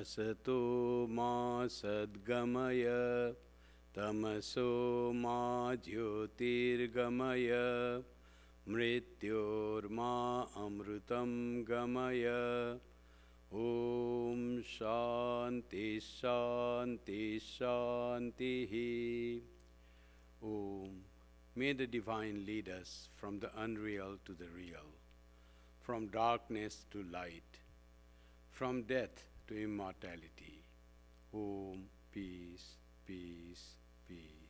असतो मा सद्गमय तमसो मा ज्योतिर्गमय मृत्योर्मा अमृतं गमय। Om Shanti Shanti Shanti. Om. May the divine lead us from the unreal to the real, from darkness to light, from death to immortality. Om. Peace, peace, peace.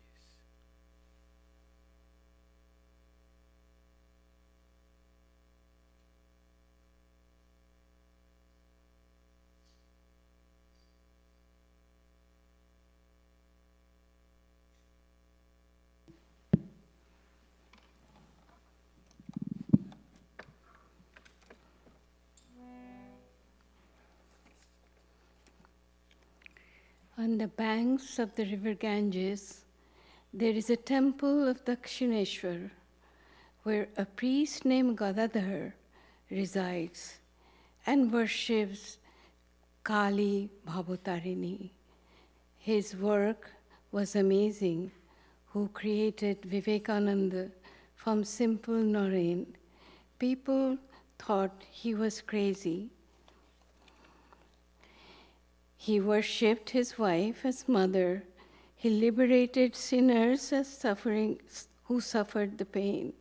On the banks of the river Ganges, there is a temple of Dakshineshwar, where a priest named Gadadhar resides and worships Kali Bhavatarini. His work was amazing, who created Vivekananda from simple Naren. People thought he was crazy. He worshipped his wife as mother. He liberated sinners who suffered the pain.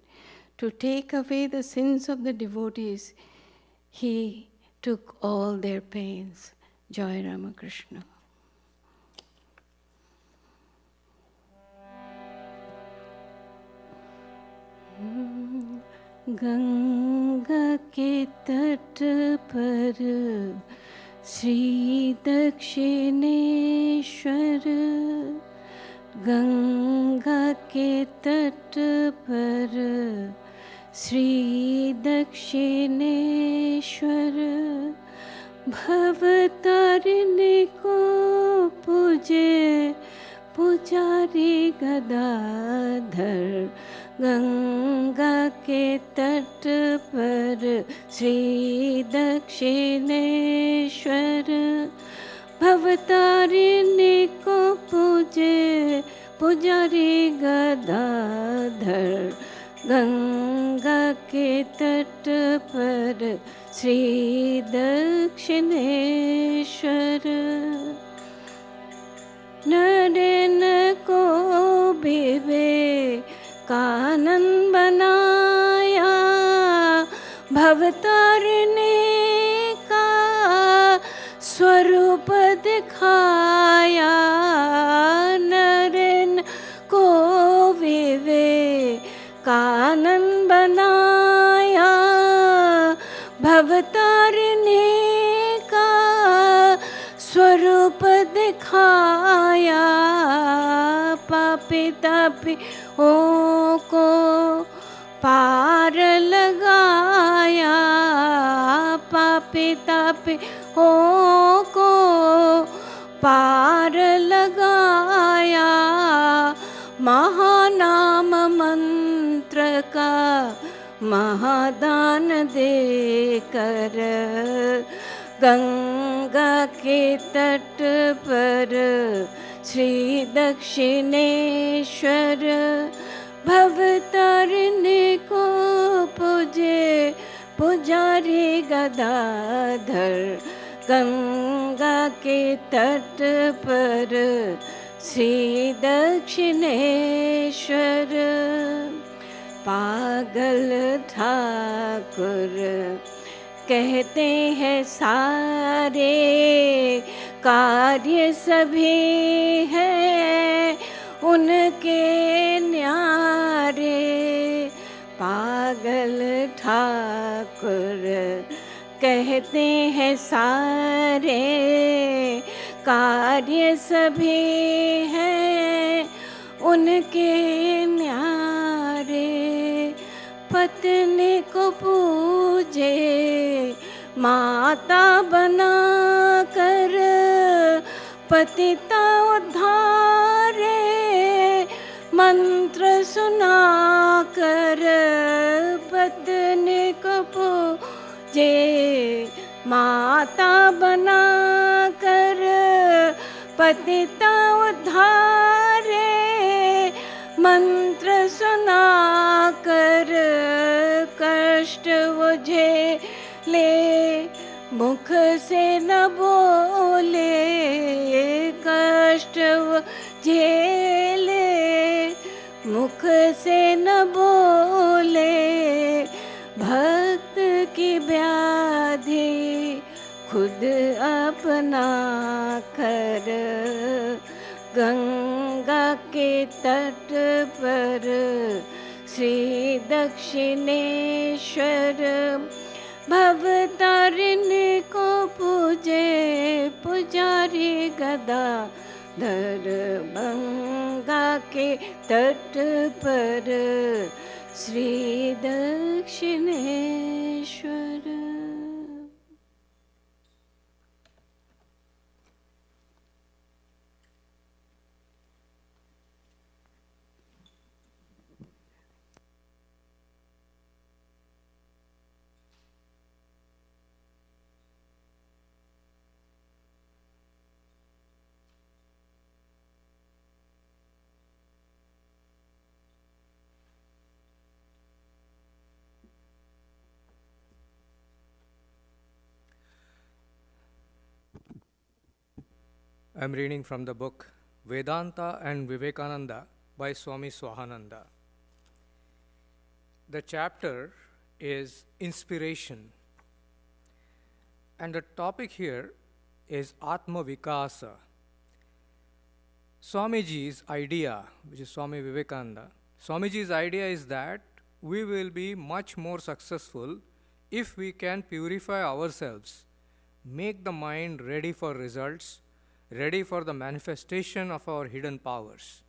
To take away the sins of the devotees, he took all their pains. Jai Ramakrishna. Ganga ke tat par Shri Dakshineshwar, Ganga ke tat par Shri Dakshineshwar, Bhavatarini ko puje Pujari Gadadhar, Ganga ke tat par Shri Dakshineshwar, Bhavatarini ko puje Pujari Gadadhar, Ganga ke tat par Shri Dakshineshwar. Narendra ko Vivekanand banaya, Bhavatarini ka swarup dikhaya. Narendra ko Vivekanand banaya, Bhavatarini ka swarup dikhaya. Papi tapi ko पार लगाया, पापी तापी को पार लगाया। महानाम मंत्र का महादान देकर, गंगा के तट पर श्री दक्षिणेश्वर, भवतारिणी को पूजे पुजारी गदाधर, गंगा के तट पर श्री दक्षिणेश्वर। पागल ठाकुर कहते हैं सारे, कार्य सभी है उनके न्यारे। पागल ठाकुर कहते हैं सारे, कार्य सभी हैं उनके न्यारे। पत्नी को पूजे माता बना कर, पतिता उद्धारे मंत्र सुना कर। पत्नी को पूजे माता बना कर, पतिता उद्धारे, मंत्र सुना कर कष्ट वो झेले, मुख से न बोले, कष्ट वो झेले, मुख से न बोले, भक्त की व्याधि खुद अपना कर, गंगा के तट पर श्री दक्षिणेश्वर, भवतारिणी को पूजे पुजारी गदाधर, गंगा के तट पर Shri Dakshineswar. I'm reading from the book Vedanta and Vivekananda by Swami Swahananda. The chapter is inspiration, and the topic here is Atma Vikasa. Swamiji's idea, which is Swami Vivekananda, Swamiji's idea is that we will be much more successful if we can purify ourselves, make the mind ready for results, ready for the manifestation of our hidden powers.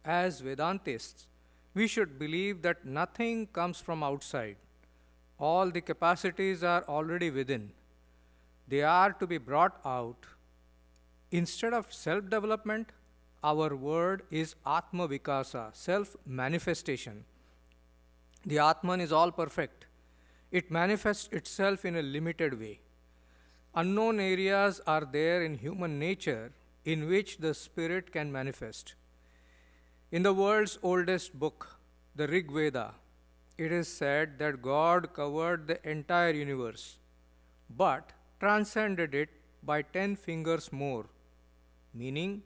As Vedantists, we should believe that nothing comes from outside. All the capacities are already within. They are to be brought out. Instead of self-development, our word is Atma Vikasa, self-manifestation. The Atman is all perfect. It manifests itself in a limited way. Unknown areas are there in human nature in which the spirit can manifest. In the world's oldest book, the Rig Veda, it is said that God covered the entire universe, but transcended it by 10 fingers more, meaning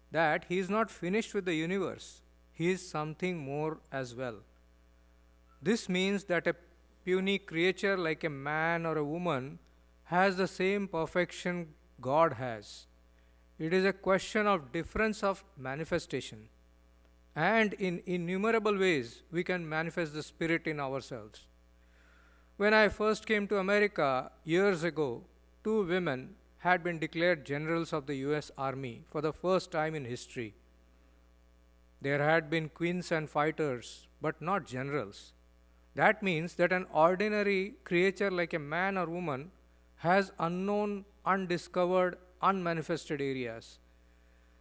that He is not finished with the universe. He is something more as well. This means that a puny creature like a man or a woman has the same perfection God has. It is a question of difference of manifestation. And in innumerable ways, we can manifest the Spirit in ourselves. When I first came to America years ago, 2 women had been declared generals of the US Army for the first time in history. There had been queens and fighters, but not generals. That means that an ordinary creature like a man or woman has unknown, undiscovered, unmanifested areas.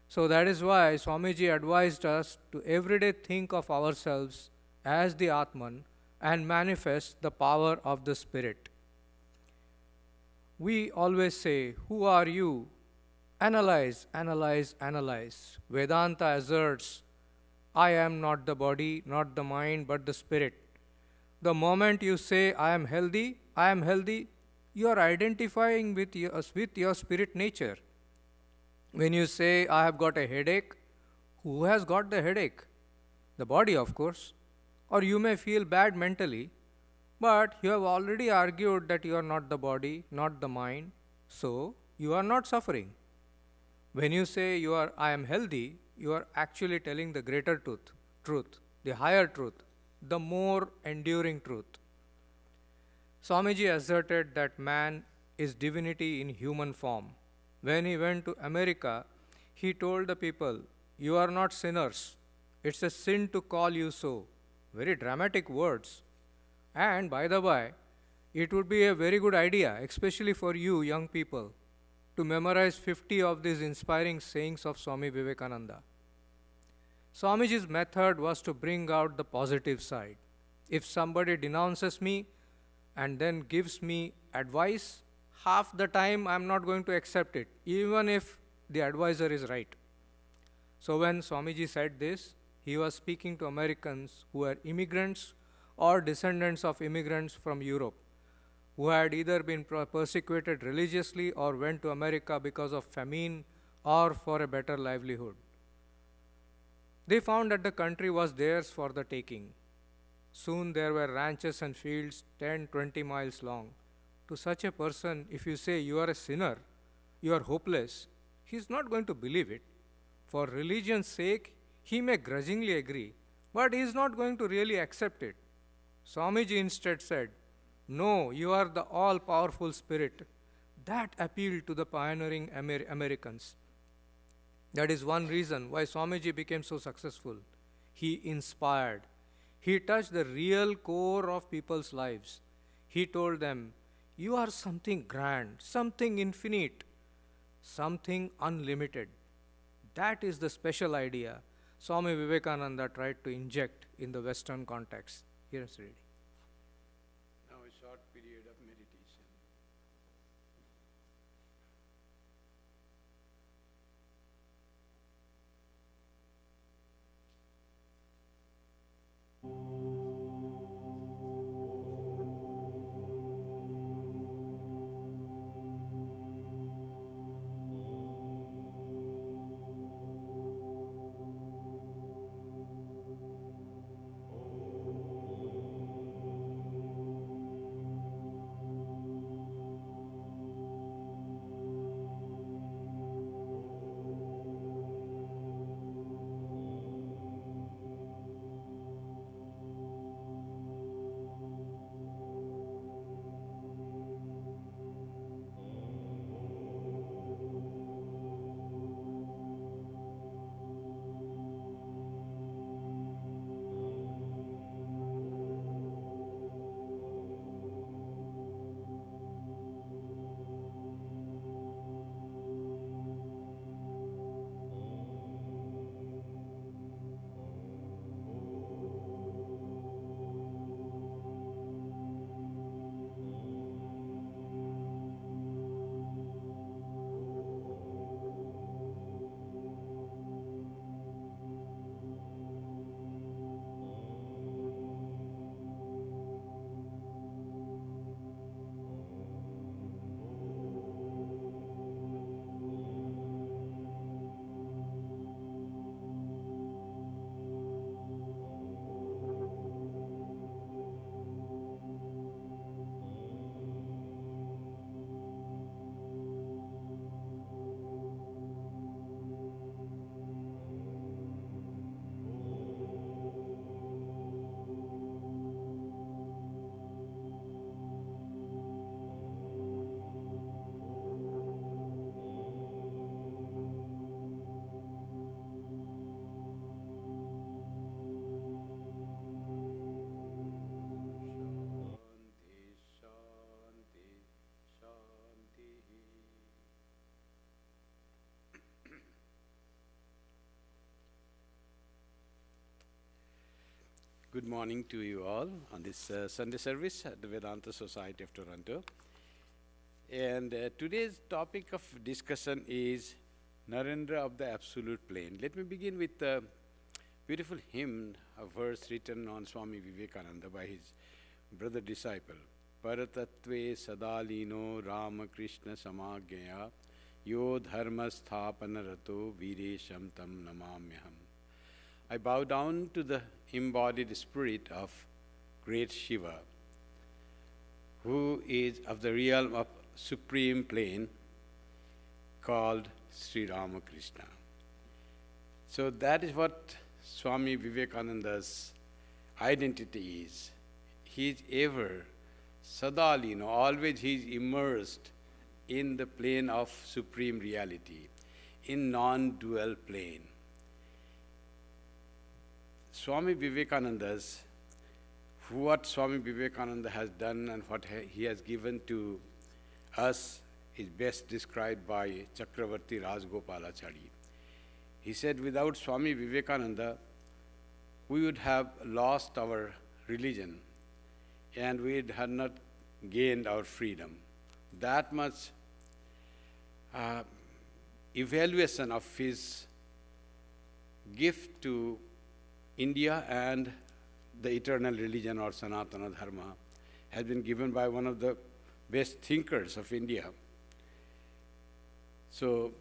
So that is why Swamiji advised us to everyday think of ourselves as the Atman and manifest the power of the Spirit. We always say, who are you? Analyze, analyze, analyze. Vedanta asserts, I am not the body, not the mind, but the spirit. The moment you say, I am healthy, you are identifying with your spirit nature. When you say, I have got a headache, who has got the headache? The body, of course. Or you may feel bad mentally, but you have already argued that you are not the body, not the mind, so you are not suffering. When you say I am healthy, you are actually telling the greater truth, the higher truth, the more enduring truth. Swamiji asserted that man is divinity in human form. When he went to America, he told the people, you are not sinners. It's a sin to call you so. Very dramatic words. And by the way, it would be a very good idea, especially for you young people, to memorize 50 of these inspiring sayings of Swami Vivekananda. Swamiji's method was to bring out the positive side. If somebody denounces me and then gives me advice, half the time I'm not going to accept it, even if the advisor is right. So when Swamiji said this, he was speaking to Americans who were immigrants or descendants of immigrants from Europe, who had either been persecuted religiously or went to America because of famine or for a better livelihood. They found that the country was theirs for the taking. Soon there were ranches and fields 10, 20 miles long. To such a person, if you say you are a sinner, you are hopeless, he is not going to believe it. For religion's sake, he may grudgingly agree, but he is not going to really accept it. Swamiji instead said, "No, you are the all-powerful spirit." That appealed to the pioneering Americans. That is one reason why Swamiji became so successful. He inspired. He touched the real core of people's lives. He told them, "You are something grand, something infinite, something unlimited." That is the special idea Swami Vivekananda tried to inject in the Western context. Here is reading. Now a short period of meditation. Good morning to you all on this Sunday service at the Vedanta Society of Toronto. And today's topic of discussion is Narendra of the Absolute Plane. Let me begin with a beautiful hymn, a verse written on Swami Vivekananda by his brother disciple. Paratatve sadalino Ramakrishna samagya yo dharma sthapanarato viresham tam namamyaham. I bow down to the embodied spirit of great Shiva, who is of the realm of supreme plane called Sri Ramakrishna. So that is what Swami Vivekananda's identity is. He is ever, sadalino, always he is immersed in the plane of supreme reality, in non-dual plane. Swami Vivekananda's, what Swami Vivekananda has done and what he has given to us is best described by Chakravarti Rajgopalachari. He said, without Swami Vivekananda, we would have lost our religion and we had not gained our freedom. That much evaluation of his gift to India and the eternal religion or Sanatana Dharma has been given by one of the best thinkers of India. So,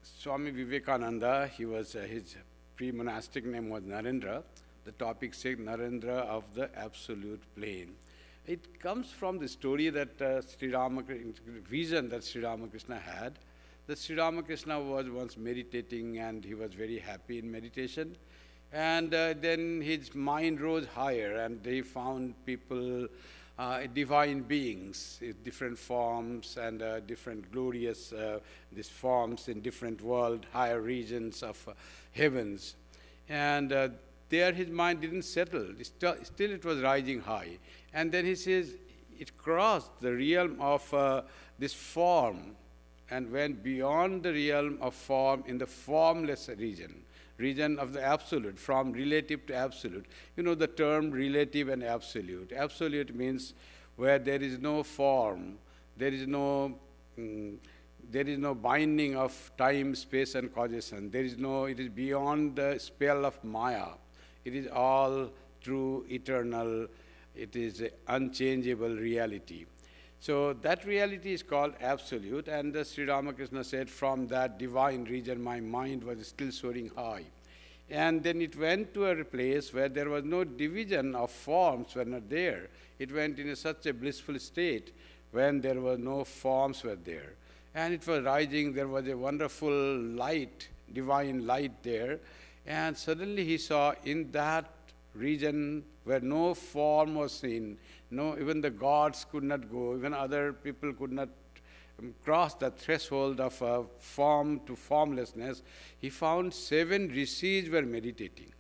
Swami Vivekananda, his pre-monastic name was Narendra. The topic says Narendra of the absolute plane. It comes from the story that vision that Sri Ramakrishna had. That Sri Ramakrishna was once meditating and he was very happy in meditation. And then his mind rose higher and he found people, divine beings, in different forms and different glorious these forms in different world, higher regions of heavens. And there his mind didn't settle. Still it was rising high. And then he says it crossed the realm of this form and went beyond the realm of form in the formless region of the absolute, from relative to absolute. You know the term relative and absolute. Absolute means where there is no form, there is no binding of time, space, and causation. It is beyond the spell of Maya. It is all true, eternal. It is unchangeable reality. So that reality is called absolute, and Sri Ramakrishna said, from that divine region my mind was still soaring high. And then it went to a place where there was no division of forms were not there. It went in such a blissful state when there were no forms were there. And it was rising, there was a wonderful light, divine light there. And suddenly he saw in that region where no form was seen, even the gods could not go, even other people could not cross the threshold of form to formlessness, he found 7 rishis were meditating.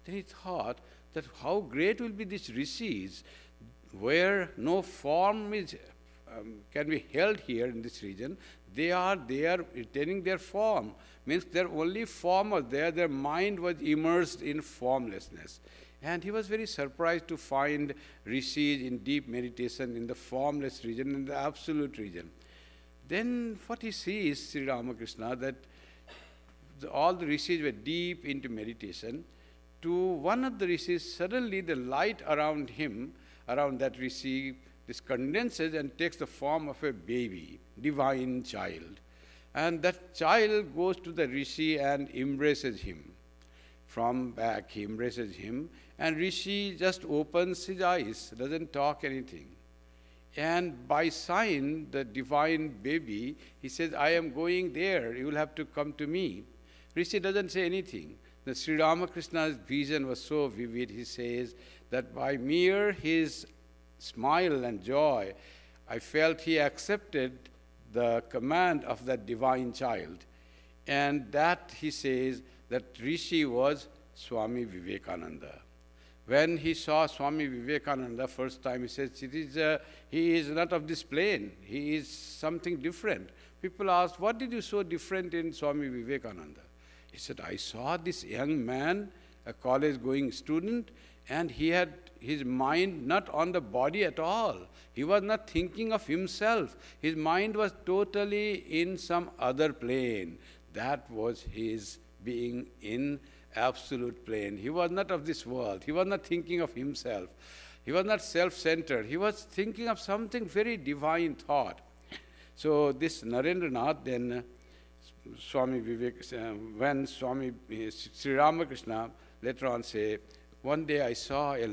Then he thought that how great will be these rishis where no form can be held here in this region. They are retaining their form. Means their only form was there, their mind was immersed in formlessness. And he was very surprised to find rishis in deep meditation in the formless region, in the absolute region. Then what he sees, Sri Ramakrishna, that all the rishis were deep into meditation. To one of the rishis, suddenly the light around him, around that rishi, this condenses and takes the form of a baby, divine child. And that child goes to the rishi and embraces him. From back, he embraces him, and rishi just opens his eyes, doesn't talk anything. And by sign, the divine baby, he says, I am going there, you will have to come to me. Rishi doesn't say anything. The Sri Ramakrishna's vision was so vivid, he says, that by mere his smile and joy, I felt he accepted the command of that divine child. And that, he says, that rishi was Swami Vivekananda. When he saw Swami Vivekananda first time, he says, he is not of this plane. He is something different. People asked, what did you so different in Swami Vivekananda? He said, I saw this young man, a college-going student, and he had his mind not on the body at all. He was not thinking of himself. His mind was totally in some other plane. That was his being in absolute plane. He was not of this world. He was not thinking of himself. He was not self-centered. He was thinking of something very divine thought. So this Narendranath, then Swami Vivek, when Swami Sri Ramakrishna later on say, one day I saw a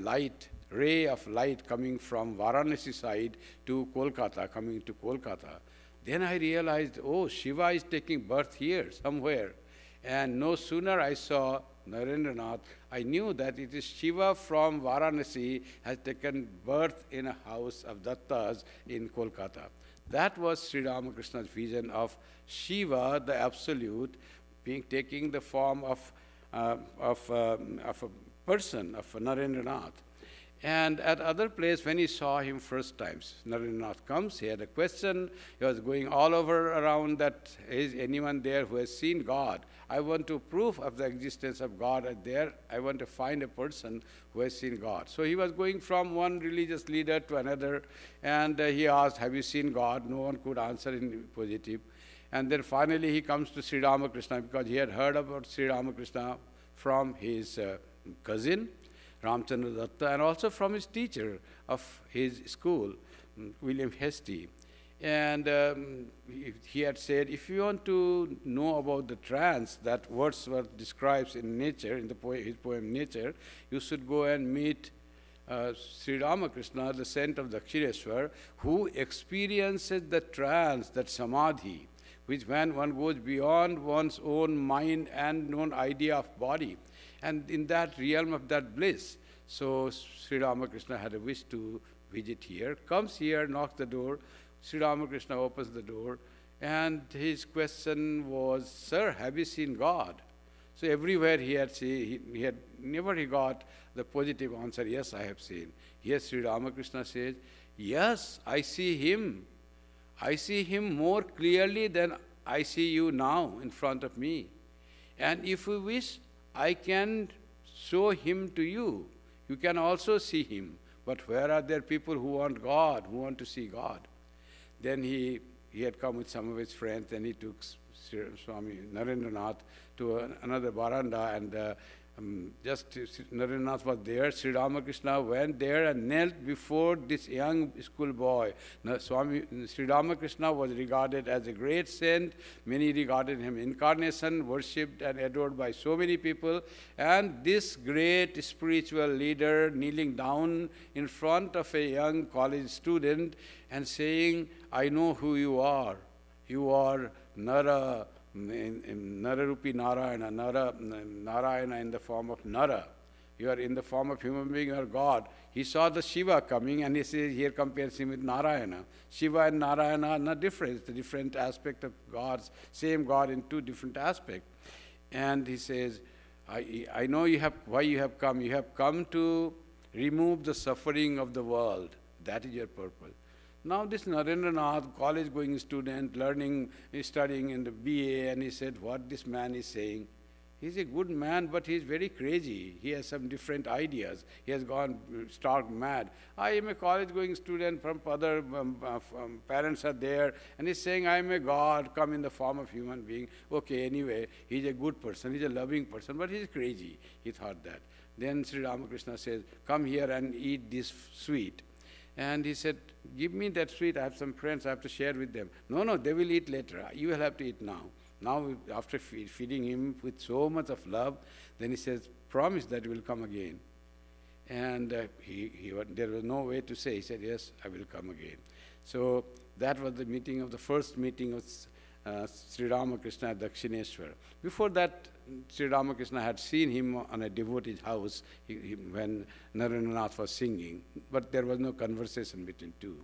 ray of light coming from Varanasi side to Kolkata, coming to Kolkata. Then I realized, oh, Shiva is taking birth here somewhere. And no sooner I saw Narendranath, I knew that it is Shiva from Varanasi has taken birth in a house of Dattas in Kolkata. That was Sri Ramakrishna's vision of Shiva, the absolute, taking the form of a person, of Narendranath. And at other place, when he saw him first times, Narendranath comes, he had a question, he was going all over around that, is anyone there who has seen God? I want to prove of the existence of God there. I want to find a person who has seen God. So he was going from one religious leader to another, and he asked, have you seen God? No one could answer in positive. And then finally he comes to Sri Ramakrishna, because he had heard about Sri Ramakrishna from his cousin, Ramchandra Datta, and also from his teacher of his school, William Hastie. And he had said, if you want to know about the trance that Wordsworth describes in Nature, in his poem Nature, you should go and meet Sri Ramakrishna, the saint of Dakshineshwar, who experiences the trance, that samadhi, which when one goes beyond one's own mind and own idea of body, and in that realm of that bliss. So Sri Ramakrishna had a wish to visit here, comes here, knocks the door, Sri Ramakrishna opens the door, and his question was, sir, have you seen God? So everywhere he had never got the positive answer, yes, I have seen. Here Sri Ramakrishna says, yes, I see him. I see him more clearly than I see you now in front of me. And if you wish, I can show him to you. You can also see him. But where are there people who want God, who want to see God? Then he had come with some of his friends, and he took Swami Narendranath to another veranda, and just Narendranath was there. Sri Ramakrishna went there and knelt before this young schoolboy. Sri Ramakrishna was regarded as a great saint. Many regarded him incarnation, worshipped and adored by so many people. And this great spiritual leader kneeling down in front of a young college student and saying, I know who you are. You are Nara, Nararupi Narayana, Narayana in the form of Nara. You are in the form of human being, you are God. He saw the Shiva coming, and he says, here compares him with Narayana. Shiva and Narayana are not different. It's a different aspect of God's, same God in two different aspects. And he says, I know why you have come. You have come to remove the suffering of the world. That is your purpose. Now this Narendranath, college-going student, studying in the BA, and he said, what this man is saying, he's a good man, but he's very crazy. He has some different ideas. He has gone stark mad. I am a college-going student, from other parents are there, and he's saying, I am a God, come in the form of human being. Okay, anyway, he's a good person, he's a loving person, but he's crazy. He thought that. Then Sri Ramakrishna says, come here and eat this sweet. And he said, give me that sweet, I have some friends, I have to share with them. No, they will eat later. You will have to eat now. Now, after feeding him with so much of love, then he says, promise that you will come again. And there was no way to say. He said, yes, I will come again. So that was the first meeting of Sri Ramakrishna at Dakshineshwar. Before that, Sri Ramakrishna had seen him on a devotee's house when Narendranath was singing, but there was no conversation between two.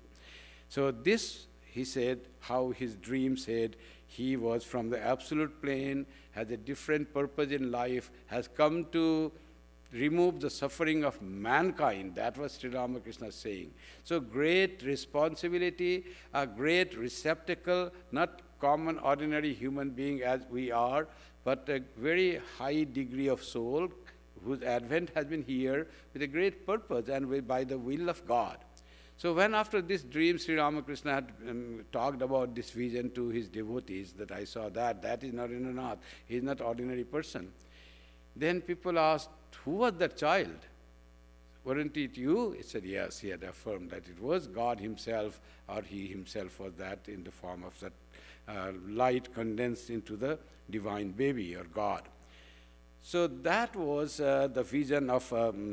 So this, he said, how his dream said, he was from the absolute plane, has a different purpose in life, has come to remove the suffering of mankind. That was Sri Ramakrishna saying. So great responsibility, a great receptacle, not common ordinary human being as we are, but a very high degree of soul whose advent has been here with a great purpose and by the will of God. So when after this dream, Sri Ramakrishna had talked about this vision to his devotees, that I saw that is Narendranath, he is not ordinary person. Then people asked, who was that child? Weren't it you? He said, yes, he had affirmed that it was God himself, or he himself was that in the form of that light condensed into the divine baby or God. So that was the vision of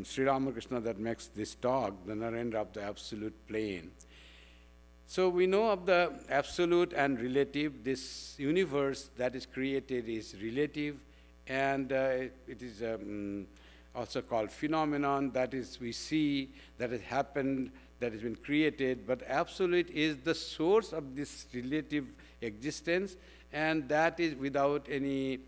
Sri Ramakrishna that makes this talk, the Narendra of the absolute plane. So we know of the absolute and relative. This universe that is created is relative, and it is also called phenomenon, that is we see, that has happened, that has been created, but absolute is the source of this relative existence, and that is without any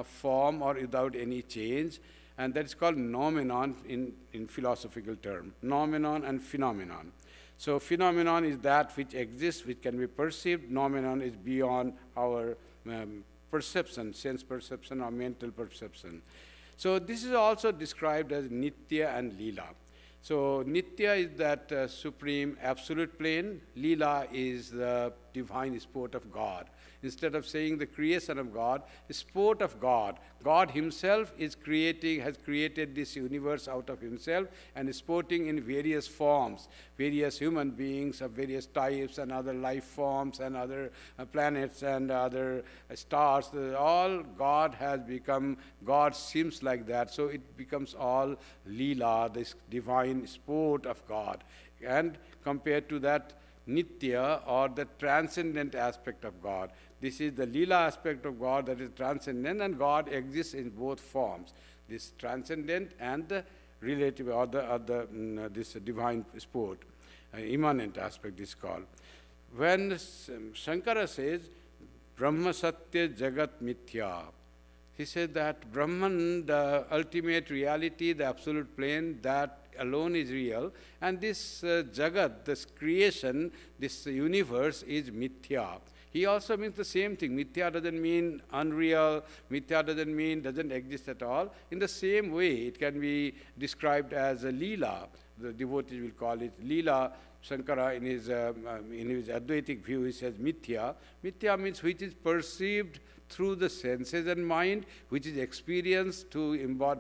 form or without any change. And that is called noumenon in philosophical term, noumenon and phenomenon. So phenomenon is that which exists, which can be perceived. Noumenon is beyond our perception, sense perception or mental perception. So this is also described as Nitya and Leela. So Nitya is that supreme absolute plane. Leela is the divine sport of God. Instead of saying the creation of God, the sport of God. God himself has created this universe out of himself and is sporting in various forms. Various human beings of various types and other life forms and other planets and other stars. All God has become, God seems like that. So it becomes all Leela, this divine sport of God. And compared to that, Nitya, or the transcendent aspect of God. This is the Leela aspect of God that is transcendent, and God exists in both forms. This transcendent and the relative, or this divine sport, immanent aspect is called. When Shankara says, Brahma Satya Jagat Mithya, he said that Brahman, the ultimate reality, the absolute plane, that alone is real, and this Jagat, this creation, this universe is Mithya. He also means the same thing. Mithya doesn't mean unreal. Mithya doesn't exist at all. In the same way, it can be described as a Leela. The devotees will call it Leela. Shankara, in his Advaitic view, he says Mithya. Mithya means which is perceived through the senses and mind, which is experienced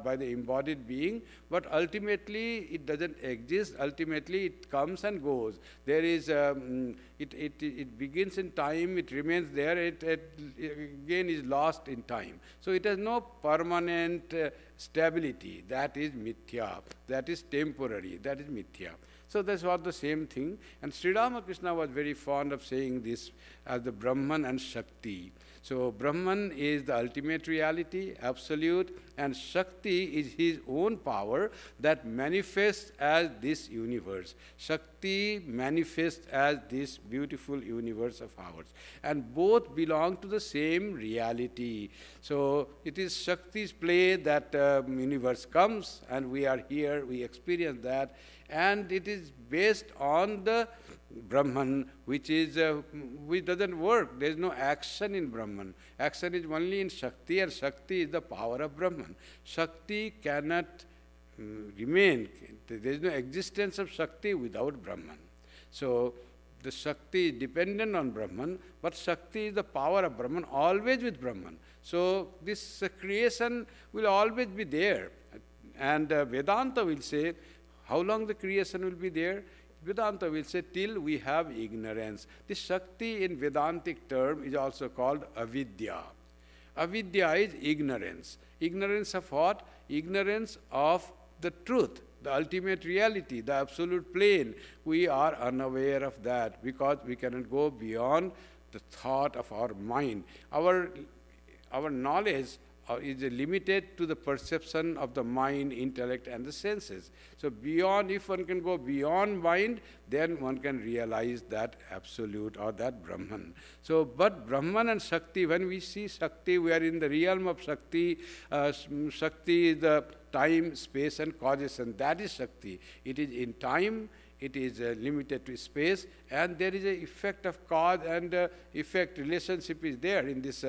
by the embodied being, but ultimately it doesn't exist. Ultimately it comes and goes. There is, it begins in time, it remains there, it again is lost in time. So it has no permanent stability. That is mithya. That is temporary. That is mithya. So that's what the same thing. And Sri Ramakrishna was very fond of saying this as the Brahman and Shakti. So Brahman is the ultimate reality, absolute, and Shakti is his own power that manifests as this universe. Shakti manifests as this beautiful universe of ours. And both belong to the same reality. So it is Shakti's play that universe comes, and we are here, we experience that. And it is based on the Brahman, which doesn't work. There is no action in Brahman. Action is only in Shakti, and Shakti is the power of Brahman. Shakti cannot remain. There is no existence of Shakti without Brahman. So the Shakti is dependent on Brahman, but Shakti is the power of Brahman, always with Brahman. So this creation will always be there. And Vedanta will say, how long the creation will be there? Vedanta will say, till we have ignorance. This Shakti in Vedantic term is also called avidya. Avidya is ignorance. Ignorance of what? Ignorance of the truth, the ultimate reality, the absolute plane. We are unaware of that because we cannot go beyond the thought of our mind. Our knowledge is limited to the perception of the mind, intellect, and the senses. So beyond, if one can go beyond mind, then one can realize that absolute or that Brahman. So, but Brahman and Shakti, when we see Shakti, we are in the realm of Shakti. Shakti is the time, space, and causation. That is Shakti. It is in time, it is limited to space, and there is an effect of cause and effect relationship is there in this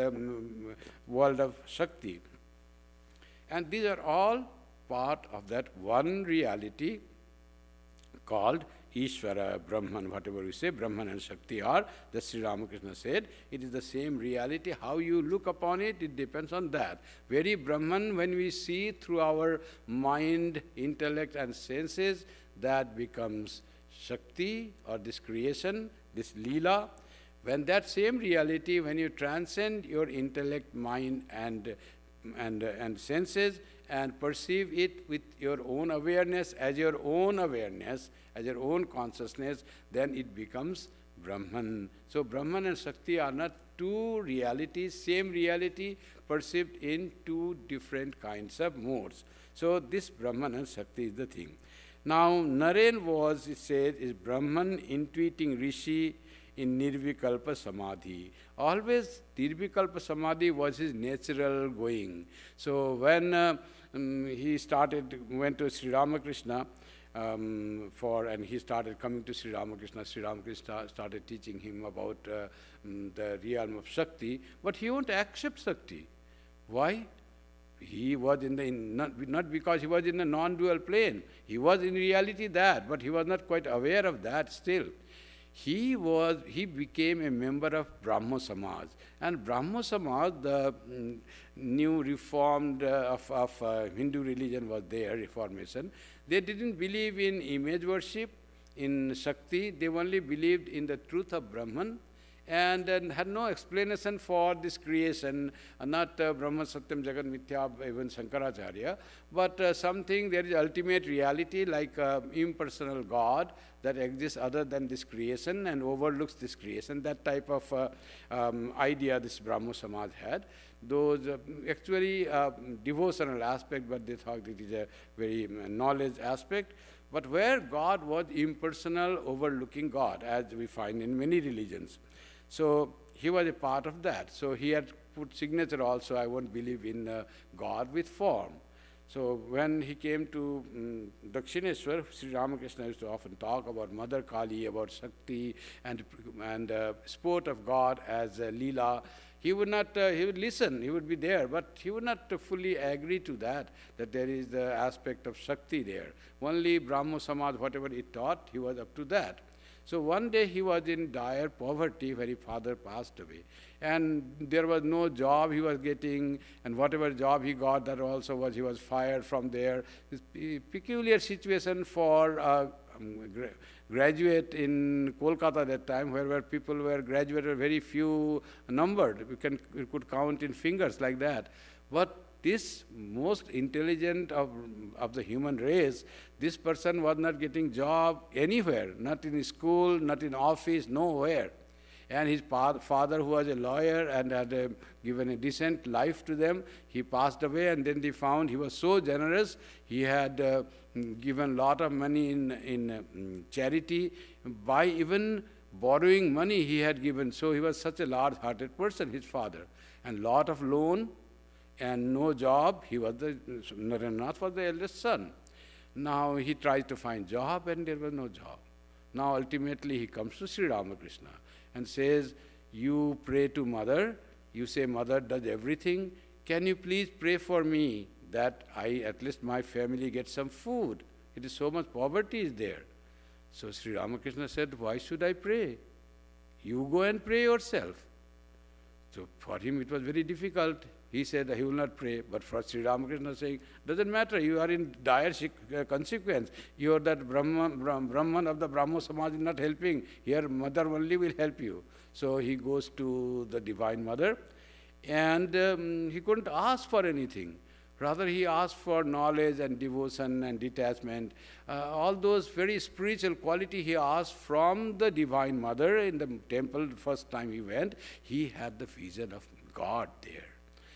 world of Shakti. And these are all part of that one reality called Ishvara, Brahman, whatever we say, Brahman and Shakti are, the Sri Ramakrishna said, it is the same reality. How you look upon it, it depends on that. Very Brahman, when we see through our mind, intellect, and senses, that becomes Shakti, or this creation, this Leela. When that same reality, when you transcend your intellect, mind, and senses, and perceive it with your own awareness, as your own consciousness, then it becomes Brahman. So Brahman and Shakti are not two realities, same reality perceived in two different kinds of modes. So this Brahman and Shakti is the thing. Now, Naren was, it said, is Brahman intuiting Rishi in Nirvikalpa Samadhi. Always Nirvikalpa Samadhi was his natural going. So when he went to Sri Ramakrishna, and he started coming to Sri Ramakrishna. Sri Ramakrishna started teaching him about the realm of Shakti, but he won't accept Shakti. Why? He was not because he was in a non-dual plane. He was in reality that, but he was not quite aware of that still. He became a member of Brahmo Samaj. And Brahmo Samaj, the new reformed of Hindu religion was there, reformation. They didn't believe in image worship, in Shakti. They only believed in the truth of Brahman, and had no explanation for this creation, not Brahma Satyam Jagat Mithya, even Shankaracharya, but something, there is ultimate reality like impersonal God that exists other than this creation and overlooks this creation. That type of idea this Brahmo Samaj had. Those actually devotional aspect, but they thought it is a very knowledge aspect. But where God was impersonal, overlooking God, as we find in many religions. So he was a part of that. So he had put signature also, I won't believe in God with form. So when he came to Dakshineshwar, Sri Ramakrishna used to often talk about Mother Kali, about Shakti, and sport of God as Leela. He would not, he would listen, he would be there, but he would not fully agree to that there is the aspect of Shakti there. Only Brahmo Samaj, whatever it taught, he was up to that. So one day he was in dire poverty where his father passed away. And there was no job he was getting, and whatever job he got, that also was, he was fired from there. This peculiar situation for graduate in Kolkata at that time, where people were graduated, very few numbered. You could count in fingers like that. But this most intelligent of the human race, this person was not getting job anywhere, not in school, not in office, nowhere. And his father, who was a lawyer and had given a decent life to them, he passed away, and then they found he was so generous. He had given a lot of money in charity. By even borrowing money he had given. So he was such a large-hearted person, his father. And lot of loan and no job. Narendra was the eldest son. Now he tried to find job and there was no job. Now ultimately he comes to Sri Ramakrishna and says, you pray to Mother, you say Mother does everything, can you please pray for me that at least my family gets some food? It is so much poverty is there. So Sri Ramakrishna said, why should I pray? You go and pray yourself. So for him it was very difficult. He said he will not pray, but for Sri Ramakrishna saying, doesn't matter, you are in dire consequence. You are that Brahman of the Brahmo Samaj is not helping. Here Mother only will help you. So he goes to the Divine Mother, and he couldn't ask for anything. Rather he asked for knowledge and devotion and detachment. All those very spiritual quality he asked from the Divine Mother in the temple. The first time he went, he had the vision of God there.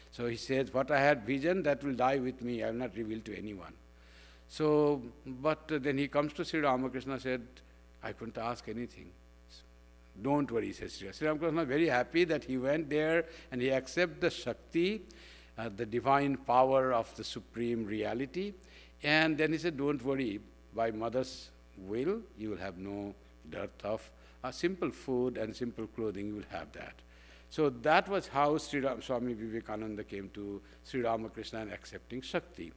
So he says, what I had vision, that will die with me. I will not reveal to anyone. So, but then he comes to Sri Ramakrishna, said, I couldn't ask anything. Don't worry, says Sri Ramakrishna, very happy that he went there and he accepted the Shakti, the divine power of the supreme reality. And then he said, don't worry, by Mother's will, you will have no dearth of simple food and simple clothing, you will have that. So that was how Swami Vivekananda came to Sri Ramakrishna and accepting Shakti.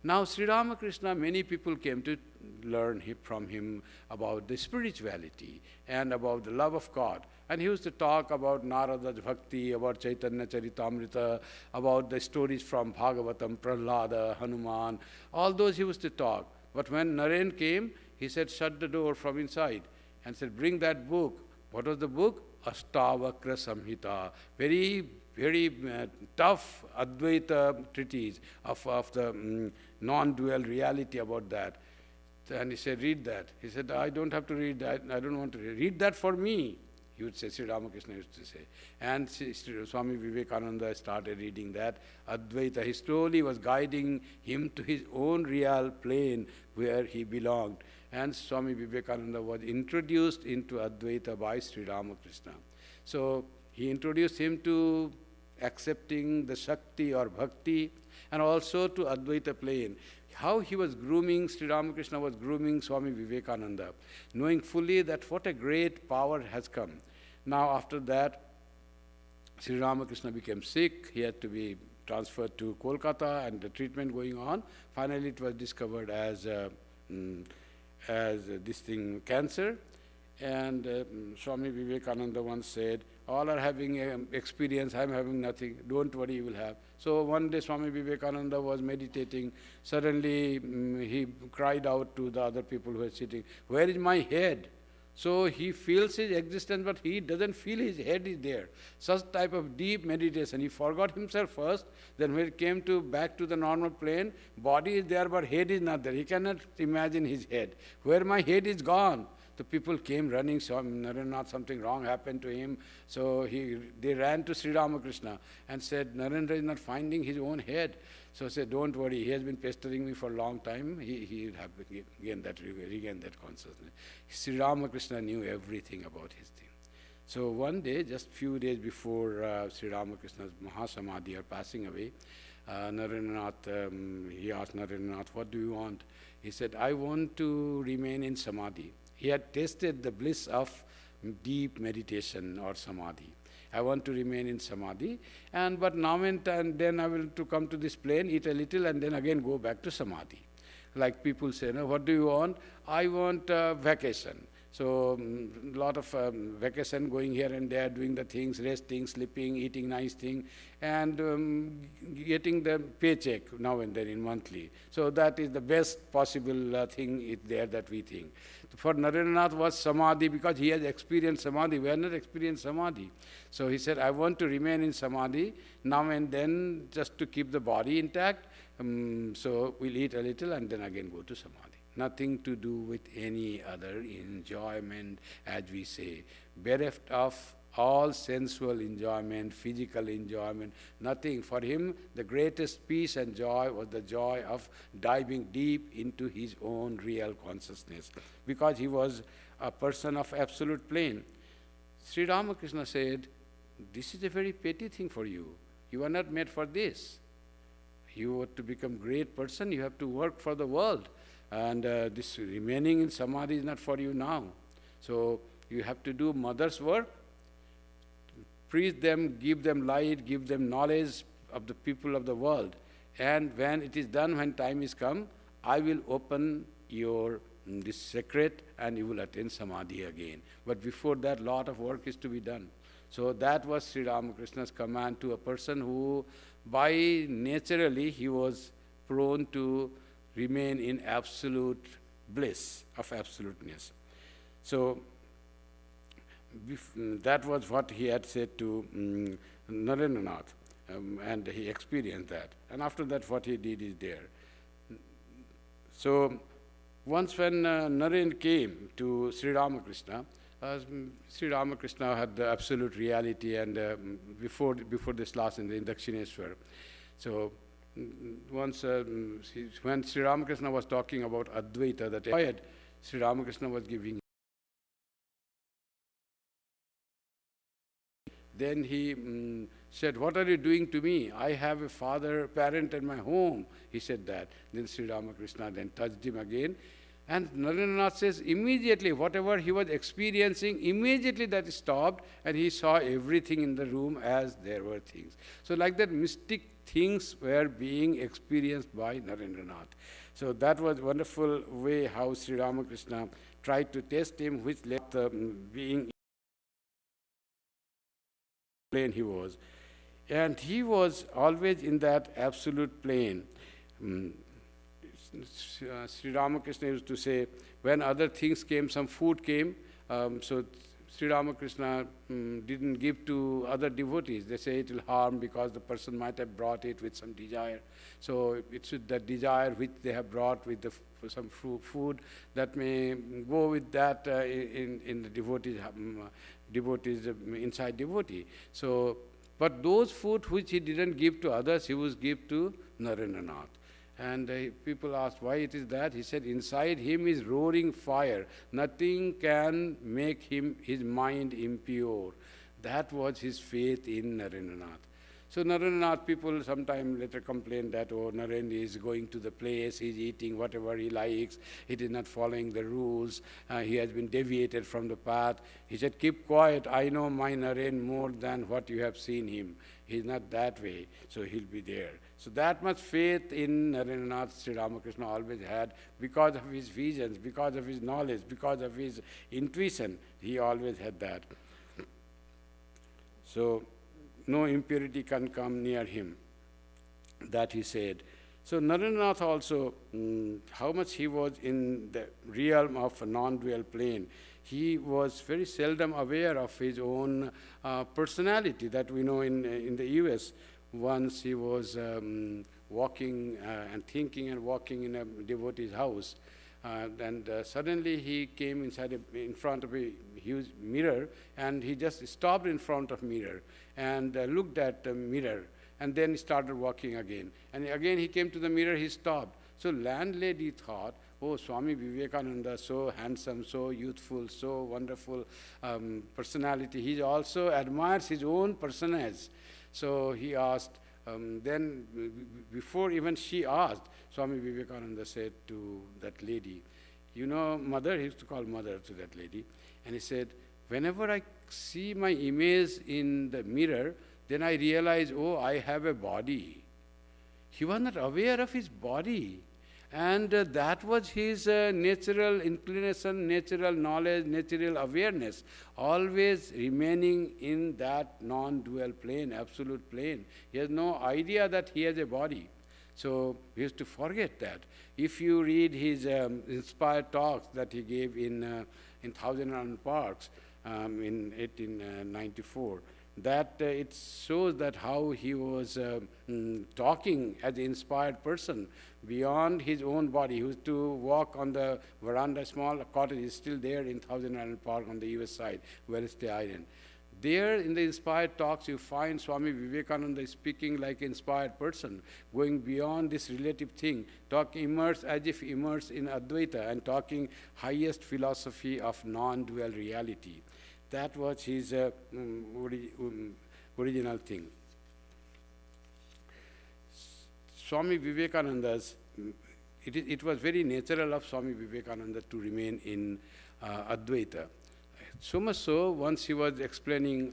Now Sri Ramakrishna, many people came to learn from him about the spirituality and about the love of God. And he used to talk about Narada's Bhakti, about Chaitanya Charitamrita, about the stories from Bhagavatam, Prahlada, Hanuman, all those he used to talk. But when Narendra came, he said, shut the door from inside and said, bring that book. What was the book? Astavakra Samhita, very, very tough Advaita treatise of the non-dual reality about that. And he said, read that. He said, I don't have to read that, I don't want to read that for me. He would say, Sri Ramakrishna used to say. And Swami Vivekananda started reading that Advaita. He slowly was guiding him to his own real plane where he belonged. and Swami Vivekananda was introduced into Advaita by Sri Ramakrishna. So he introduced him to accepting the Shakti or Bhakti, and also to Advaita plane. How he was grooming, Sri Ramakrishna was grooming Swami Vivekananda, knowing fully that what a great power has come. Now after that, Sri Ramakrishna became sick. He had to be transferred to Kolkata, and the treatment going on. Finally, it was discovered as this thing, cancer. And Swami Vivekananda once said, all are having experience, I am having nothing, don't worry, you will have. So one day Swami Vivekananda was meditating. Suddenly he cried out to the other people who were sitting, where is my head? So he feels his existence, but he doesn't feel his head is there. Such type of deep meditation. He forgot himself first, then when he came back to the normal plane, body is there, but head is not there. He cannot imagine his head. Where my head is gone? The people came running, saw Narendra, something wrong happened to him. So they ran to Sri Ramakrishna and said, Narendra is not finding his own head. So said, don't worry, he has been pestering me for a long time. He will have regained that consciousness. Sri Ramakrishna knew everything about his thing. So one day, just few days before Sri Ramakrishna's Mahasamadhi or passing away, he asked Narendranath, what do you want? He said, I want to remain in Samadhi. He had tasted the bliss of deep meditation or Samadhi. I want to remain in Samadhi, but now and then I will to come to this plane, eat a little, and then again go back to Samadhi. Like people say, no, what do you want? I want vacation. So a lot of vacation, going here and there, doing the things, resting, sleeping, eating nice thing, and getting the paycheck now and then in monthly. So that is the best possible thing there that we think. For Narendranath was Samadhi, because he has experienced Samadhi. We have not experienced Samadhi. So he said, I want to remain in Samadhi now and then, just to keep the body intact. So we'll eat a little and then again go to Samadhi. Nothing to do with any other enjoyment, as we say. Bereft of all sensual enjoyment, physical enjoyment, nothing. For him, the greatest peace and joy was the joy of diving deep into his own real consciousness, because he was a person of absolute plane. Sri Ramakrishna said, this is a very petty thing for you. You are not made for this. You want to become a great person, you have to work for the world. And this remaining in Samadhi is not for you now. So you have to do mother's work, preach them, give them light, give them knowledge of the people of the world. And when it is done, when time is come, I will open this secret and you will attain Samadhi again. But before that, lot of work is to be done. So that was Sri Ramakrishna's command to a person who, by naturally, he was prone to remain in absolute bliss of absoluteness. So that was what he had said to Narendranath, and he experienced that. And after that, what he did is there. So once when Narendra came to Sri Ramakrishna, Sri Ramakrishna had the absolute reality, and before this last in the Dakshineshwar. So once when Sri Ramakrishna was talking about Advaita, that Sri Ramakrishna was giving. Then he said, what are you doing to me? I have a parent at my home. He said that. Then Sri Ramakrishna then touched him again. And Narendranath says, immediately, whatever he was experiencing, immediately that stopped, and he saw everything in the room as there were things. So like that, mystic things were being experienced by Narendranath. So that was a wonderful way how Sri Ramakrishna tried to test him, which led the being plane he was. And he was always in that absolute plane. Sri Ramakrishna used to say, when other things came, some food came, so Sri Ramakrishna didn't give to other devotees. They say it will harm because the person might have brought it with some desire. So it's that desire which they have brought with some food that may go with that in the devotees inside devotee. So, but those food which he didn't give to others, he was give to Narendranath. And people asked why it is that. He said, inside him is roaring fire. Nothing can make his mind impure. That was his faith in Narendranath. So Narendranath, people sometimes later complain that, oh, Narendra is going to the place, he's eating whatever he likes, he is not following the rules, he has been deviated from the path. He said, keep quiet, I know my Narendra more than what you have seen him. He's not that way, so he'll be there. So that much faith in Narendranath Sri Ramakrishna always had because of his visions, because of his knowledge, because of his intuition. He always had that. So no impurity can come near him, that he said. So Narendranath also, how much he was in the realm of a non-dual plane, he was very seldom aware of his own personality. That we know in the US. Once he was walking and thinking and walking in a devotee's house, and suddenly he came in front of a huge mirror, and he just stopped in front of mirror and looked at the mirror, and then started walking again. And again he came to the mirror, he stopped. So landlady thought, oh, Swami Vivekananda, so handsome, so youthful, so wonderful personality. He also admires his own personage. So he asked, then before even she asked, Swami Vivekananda said to that lady, you know, mother, he used to call mother to that lady, and he said, whenever I see my image in the mirror, then I realize, oh, I have a body. He was not aware of his body. And that was his natural inclination, natural knowledge, natural awareness, always remaining in that non-dual plane, absolute plane. He has no idea that he has a body. So he used to forget that. If you read his inspired talks that he gave in Thousand and Parks in 1894, that it shows that how he was talking as an inspired person beyond his own body. He used to walk on the veranda, small cottage is still there in Thousand Island Park on the US side, Wednesday Island. There in the inspired talks you find Swami Vivekananda speaking like an inspired person, going beyond this relative thing, immersed as if immersed in Advaita and talking highest philosophy of non-dual reality. That was his original thing. Swami Vivekananda's, it was very natural of Swami Vivekananda to remain in Advaita. So much so, once he was explaining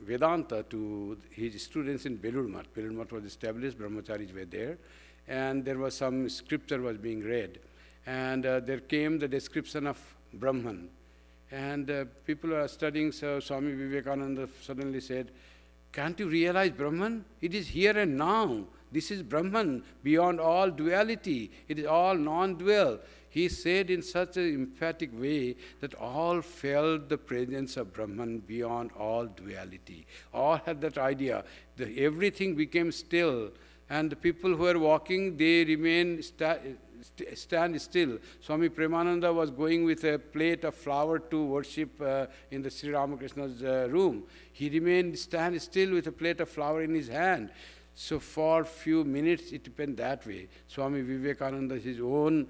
Vedanta to his students in Belur Math. Belur Math was established, brahmacharis were there, and there was some scripture was being read. And there came the description of Brahman. And people are studying, so Swami Vivekananda suddenly said, can't you realize Brahman? It is here and now. This is Brahman, beyond all duality. It is all non-dual. He said in such an emphatic way that all felt the presence of Brahman beyond all duality. All had that idea. Everything became still. And the people who were walking, they remained stand still. Swami Premananda was going with a plate of flour to worship in the Sri Ramakrishna's room. He remained stand still with a plate of flour in his hand. So for few minutes it went that way. Swami Vivekananda, his own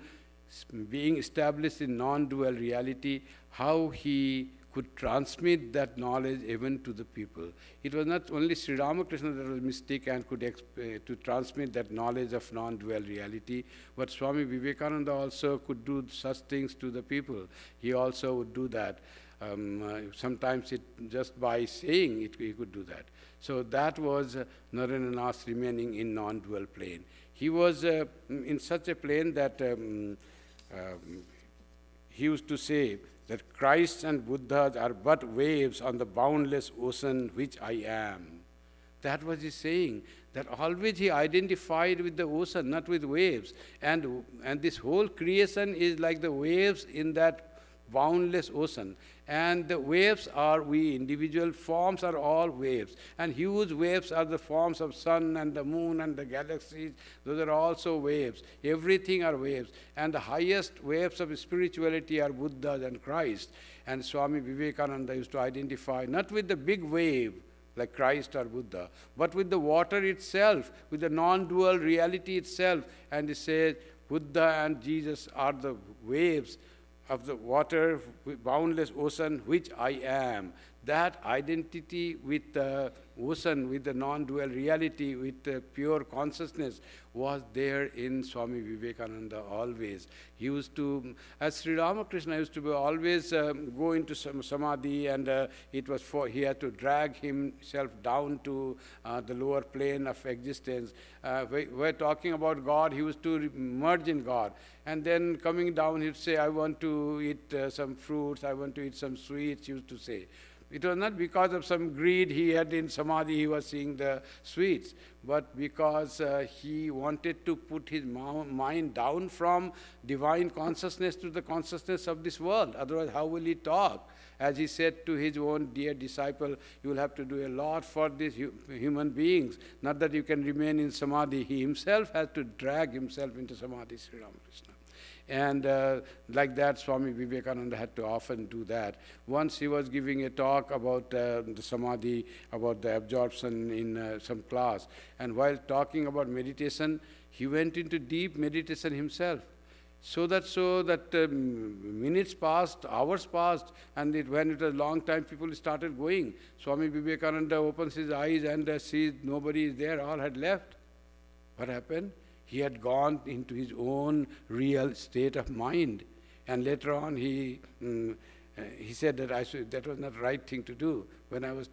being established in non-dual reality, how he could transmit that knowledge even to the people. It was not only Sri Ramakrishna that was mystic and could to transmit that knowledge of non-dual reality, but Swami Vivekananda also could do such things to the people. He also would do that. Sometimes just by saying it, he could do that. So that was Narendranath remaining in non-dual plane. He was in such a plane that he used to say that Christ and Buddhas are but waves on the boundless ocean which I am. That was his saying, that always he identified with the ocean, not with waves. And this whole creation is like the waves in that boundless ocean. And the waves are we individual, forms are all waves. And huge waves are the forms of sun and the moon and the galaxies. Those are also waves. Everything are waves. And the highest waves of spirituality are Buddha and Christ. And Swami Vivekananda used to identify not with the big wave, like Christ or Buddha, but with the water itself, with the non-dual reality itself. And he says, Buddha and Jesus are the waves of the water, boundless ocean, which I am. That identity with the ocean, with the non-dual reality, with the pure consciousness was there in Swami Vivekananda always. He used to, as Sri Ramakrishna used to always go into some samadhi, and it was for, he had to drag himself down to the lower plane of existence. We're talking about God, he used to merge in God. And then coming down, he'd say, I want to eat some fruits, I want to eat some sweets, he used to say. It was not because of some greed he had in samadhi, he was seeing the sweets, but because he wanted to put his mind down from divine consciousness to the consciousness of this world. Otherwise, how will he talk? As he said to his own dear disciple, you will have to do a lot for these human beings. Not that you can remain in samadhi. He himself has to drag himself into samadhi, Sri Ramakrishna. And like that, Swami Vivekananda had to often do that. Once he was giving a talk about the samadhi, about the absorption in some class. And while talking about meditation, he went into deep meditation himself. So that minutes passed, hours passed, and when it was a long time, people started going. Swami Vivekananda opens his eyes and sees nobody is there, all had left. What happened? He had gone into his own real state of mind. And later on, he said that that was not the right thing to do. When I was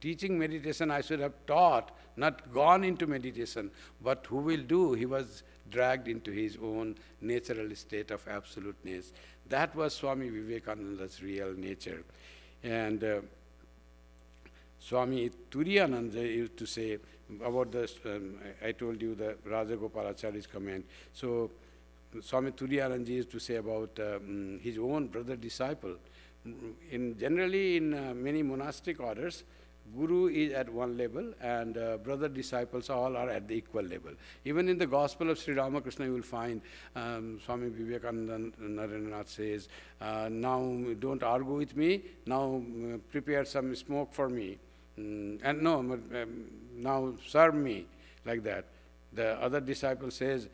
teaching meditation, I should have taught, not gone into meditation. But who will do? He was dragged into his own natural state of absoluteness. That was Swami Vivekananda's real nature. And Swami Turiyananda used to say about this, I told you the Rajagopalacharya's comment. So Swami Turiyananda used to say about his own brother disciple. Generally in many monastic orders, Guru is at one level and brother disciples all are at the equal level. Even in the Gospel of Sri Ramakrishna, you will find Swami Vivekananda Narendra says, now don't argue with me, now prepare some smoke for me. And no, now serve me, like that. The other disciple says,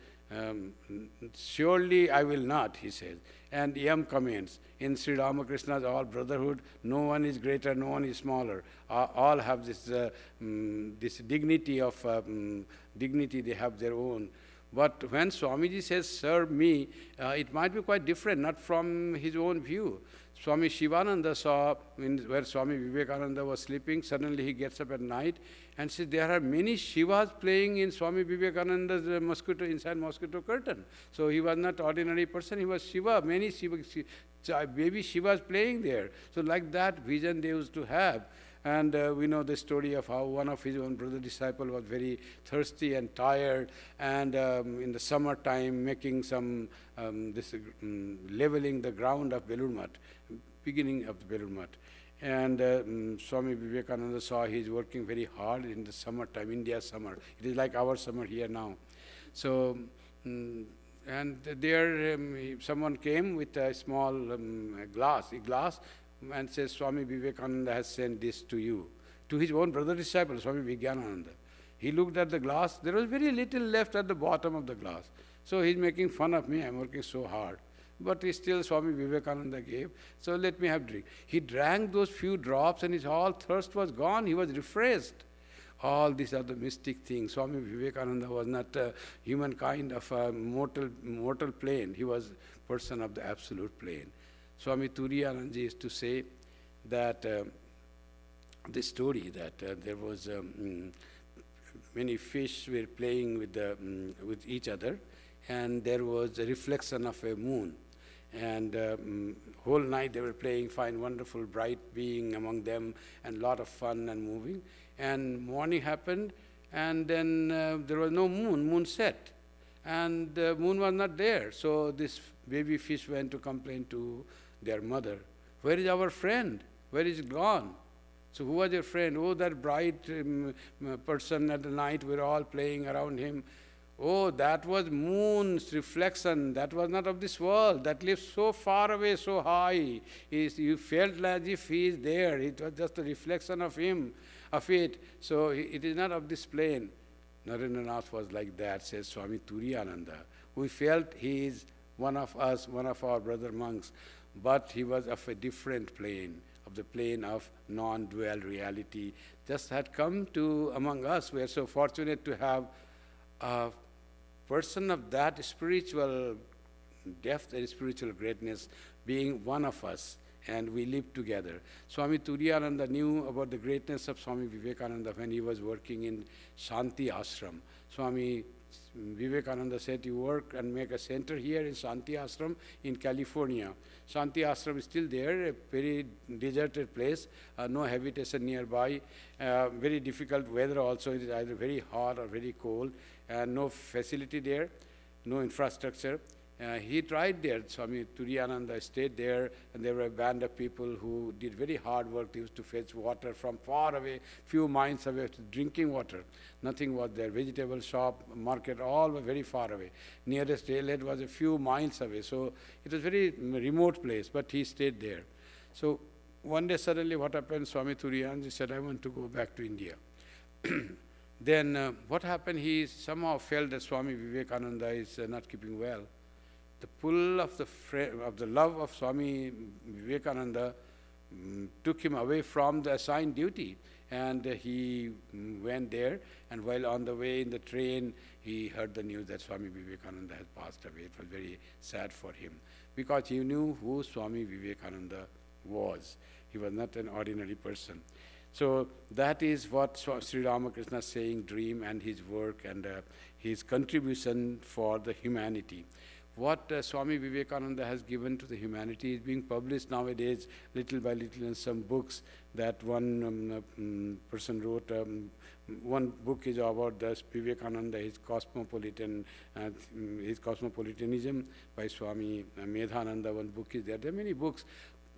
surely I will not, he says. And Yam comments, in Sri Ramakrishna's all brotherhood, no one is greater, no one is smaller. All have this dignity of dignity, they have their own. But when Swamiji says, serve me, it might be quite different, not from his own view. Swami Shivananda saw, where Swami Vivekananda was sleeping, suddenly he gets up at night and says, there are many Shivas playing in Swami Vivekananda's inside mosquito curtain. So he was not ordinary person, he was Shiva, many baby Shivas playing there. So like that vision they used to have. And we know the story of how one of his own brother disciple was very thirsty and tired, and in the summertime making some leveling the ground of Belur Math, beginning of the Belur Math. And Swami Vivekananda saw he is working very hard in the summertime, India's summer. It is like our summer here now. So, and there someone came with a small glass, and says, Swami Vivekananda has sent this to you, to his own brother disciple, Swami Vijnananda. He looked at the glass, there was very little left at the bottom of the glass. So he's making fun of me, I'm working so hard. But still Swami Vivekananda gave, so let me have drink. He drank those few drops and his whole thirst was gone, he was refreshed. All these are the mystic things. Swami Vivekananda was not a humankind of a mortal plane, he was person of the absolute plane. Swami Turiyananda used to say that this story that there was many fish were playing with each other, and there was a reflection of a moon. And whole night they were playing, fine, wonderful, bright being among them, and lot of fun and moving. And morning happened, and then there was no moon, moon set. And the moon was not there. So this baby fish went to complain to their mother. Where is our friend? Where is he gone? So who was your friend? Oh, that bright person at the night, we were all playing around him. Oh, that was moon's reflection. That was not of this world. That lives so far away, so high. You felt as if he is there. It was just a reflection of him. of it. So it is not of this plane. Narendranath was like that, says Swami Turiyananda. We felt he is one of us, one of our brother monks, but he was of a different plane, of the plane of non-dual reality. Just had come to among us. We are so fortunate to have a person of that spiritual depth and spiritual greatness being one of us, and we live together. Swami Turiyananda knew about the greatness of Swami Vivekananda when he was working in Shanti Ashram. Swami Vivekananda said, you work and make a center here in Shanti Ashram in California. Shanti Ashram is still there, a very deserted place, no habitation nearby, very difficult weather also. It is either very hot or very cold, and no facility there, no infrastructure. He tried there. Swami Turiyananda stayed there, and there were a band of people who did very hard work. They used to fetch water from far away, few miles away, drinking water. Nothing was there. Vegetable shop, market, all were very far away. Nearest railhead was a few miles away. So it was a very remote place, but he stayed there. So one day suddenly what happened, Swami Turiyananda said, I want to go back to India. Then what happened, he somehow felt that Swami Vivekananda is not keeping well. The pull of the love of Swami Vivekananda took him away from the assigned duty, and he went there, and while on the way in the train, he heard the news that Swami Vivekananda had passed away. It was very sad for him, because he knew who Swami Vivekananda was. He was not an ordinary person. So that is what Sri Ramakrishna is saying, dream and his work and his contribution for the humanity. What Swami Vivekananda has given to the humanity is being published nowadays little by little in some books that one person wrote. One book is about the Vivekananda, his cosmopolitanism by Swami Medhananda. One book is there. There are many books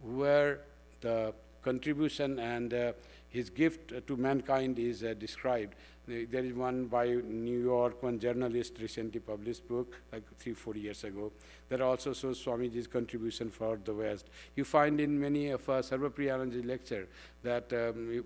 where the contribution and his gift to mankind is described. There is one by New York, one journalist recently published book, like 3-4 years ago, that also shows Swamiji's contribution for the West. You find in many of Sarvapriyananda's lecture that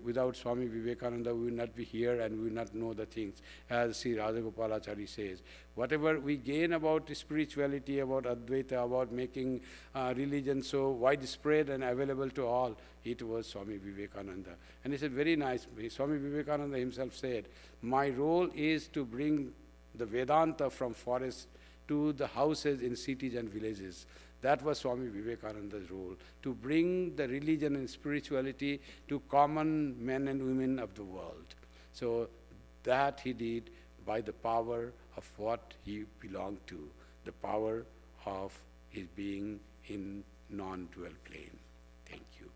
without Swami Vivekananda we would not be here and we would not know the things. As Sri Rajagopalachari says, whatever we gain about spirituality, about Advaita, about making religion so widespread and available to all, it was Swami Vivekananda. And he said very nice, Swami Vivekananda himself said, my role is to bring the Vedanta from forests to the houses in cities and villages. That was Swami Vivekananda's role, to bring the religion and spirituality to common men and women of the world. So that he did by the power of what he belonged to, the power of his being in non-dual plane. Thank you.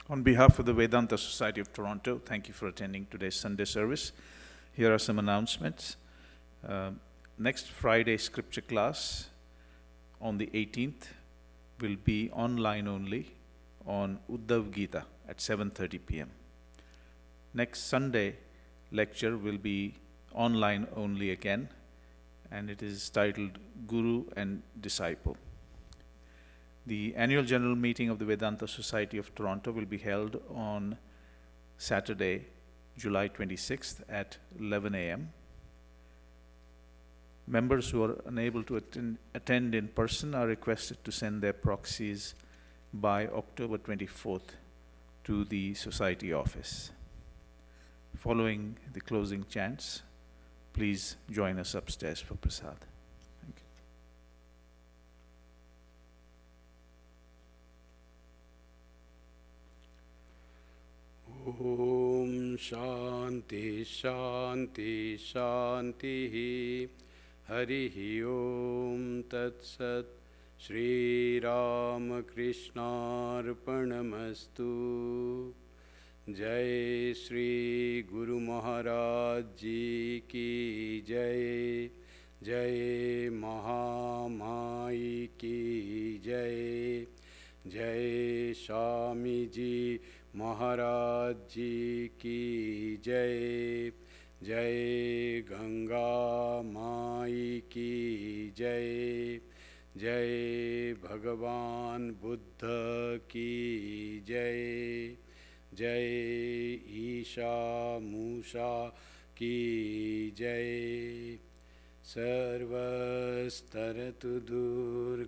On behalf of the Vedanta Society of Toronto, thank you for attending today's Sunday service. Here are some announcements. Next Friday's scripture class on the 18th will be online only on Uddhav Gita at 7:30 p.m. Next Sunday lecture will be online only again, and it is titled Guru and Disciple. The annual general meeting of the Vedanta Society of Toronto will be held on Saturday, July 26th at 11 a.m. Members who are unable to attend in person are requested to send their proxies by October 24th to the Society office. Following the closing chants, please join us upstairs for prasad. Thank you. Om Shanti Shanti Shanti Harihi Om Tat Sat Shri Ramakrishna Arpanamastu. Jai Shri Guru Maharaj Ji Ki Jai. Jai Mahamai Ki Jai. Jai Swami Ji Maharaj Ji Ki Jai. Jai Ganga Mai Ki Jai. Jai Bhagavan Buddha Ki Jai. Jai Isha Musha Ki Jai. Sarvastaratu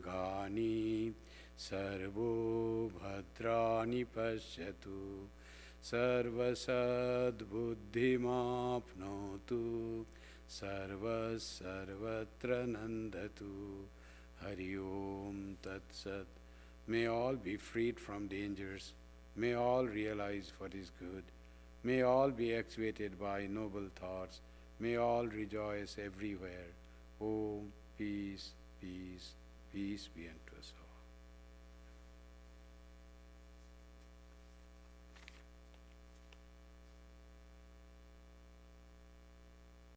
Durgani Sarvo Bhadrani Pashyatu Sarvasad Buddhimapnotu Sarvatra Nandatu. Hari Om Tat Sat. May all be freed from dangers. May all realize what is good. May all be actuated by noble thoughts. May all rejoice everywhere. Om, peace, peace, peace be unto us all.